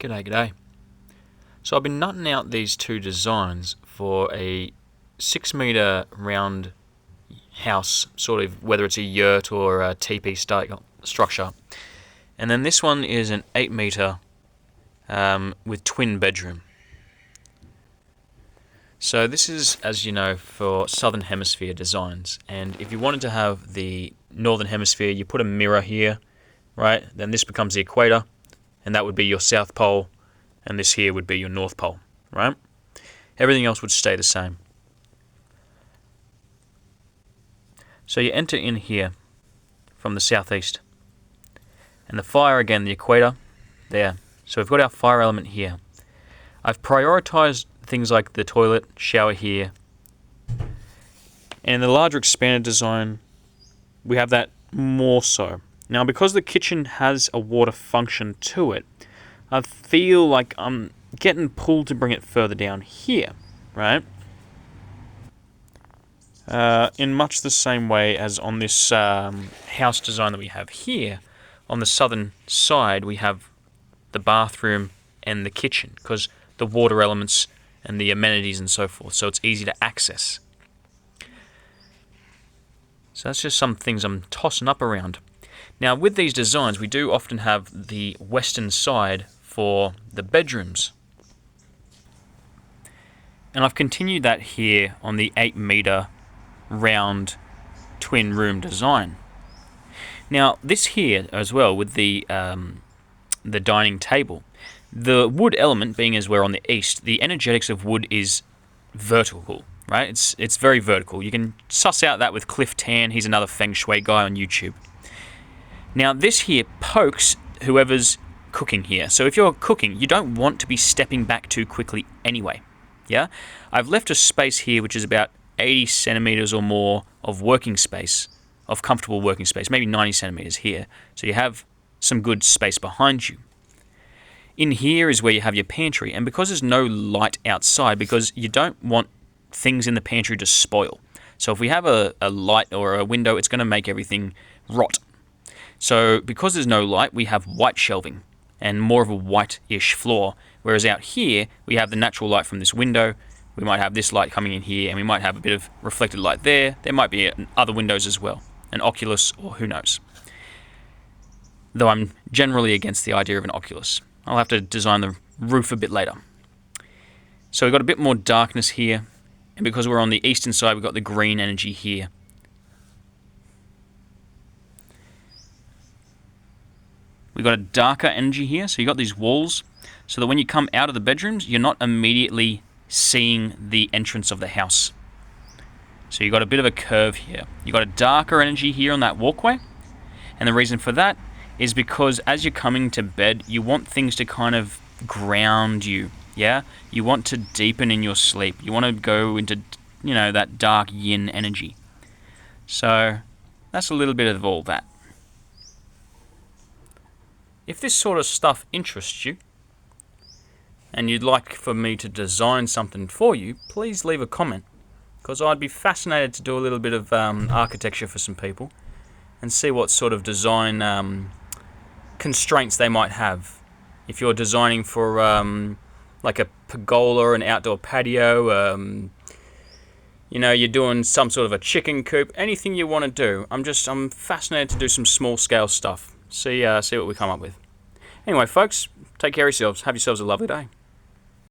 G'day, g'day. So I've been nutting out these two designs for a 6 metre round house, sort of whether it's a yurt or a teepee structure. And then this one is an 8 metre with twin bedroom. So this is, as you know, for Southern Hemisphere designs. And if you wanted to have the Northern Hemisphere, you put a mirror here, right? Then this becomes the equator, and that would be your South Pole, and this here would be your North Pole, right? Everything else would stay the same. So you enter in here from the southeast, and the fire, again, the equator, there. So we've got our fire element here. I've prioritized things like the toilet, shower here, and in the larger expanded design, we have that more so. Now, because the kitchen has a water function to it, I feel like I'm getting pulled to bring it further down here, right? In much the same way as on this house design that we have here. On the southern side, we have the bathroom and the kitchen, because the water elements and the amenities and so forth, so it's easy to access. So that's just some things I'm tossing up around. Now, with these designs, we do often have the western side for the bedrooms. And I've continued that here on the 8 metre round twin room design. Now, this here as well with the dining table, the wood element being as we're on the east, the energetics of wood is vertical, right? It's very vertical. You can suss out that with Cliff Tan. He's another Feng Shui guy on YouTube. Now, this here pokes whoever's cooking here. So if you're cooking, you don't want to be stepping back too quickly anyway. Yeah? I've left a space here which is about 80 centimeters or more of working space, of comfortable working space, maybe 90 centimeters here. So you have some good space behind you. In here is where you have your pantry, and because there's no light outside, because you don't want things in the pantry to spoil. So if we have a light or a window, it's going to make everything rot. So because there's no light, we have white shelving and more of a white-ish floor, whereas out here, we have the natural light from this window. We might have this light coming in here, and we might have a bit of reflected light there. There might be other windows as well, an Oculus or who knows. Though I'm generally against the idea of an Oculus. I'll have to design the roof a bit later. So we've got a bit more darkness here, and because we're on the eastern side, we've got the green energy here. We've got a darker energy here, so you've got these walls, so that when you come out of the bedrooms, you're not immediately seeing the entrance of the house. So you've got a bit of a curve here. You've got a darker energy here on that walkway, and the reason for that is because as you're coming to bed, you want things to kind of ground you, yeah? You want to deepen in your sleep. You want to go into, that dark yin energy. So that's a little bit of all that. If this sort of stuff interests you, and you'd like for me to design something for you, please leave a comment, because I'd be fascinated to do a little bit of architecture for some people and see what sort of design constraints they might have. If you're designing for like a pergola, an outdoor patio, you're doing some sort of a chicken coop, anything you want to do. I'm fascinated to do some small scale stuff. See what we come up with. Anyway, folks, take care of yourselves. Have yourselves a lovely day.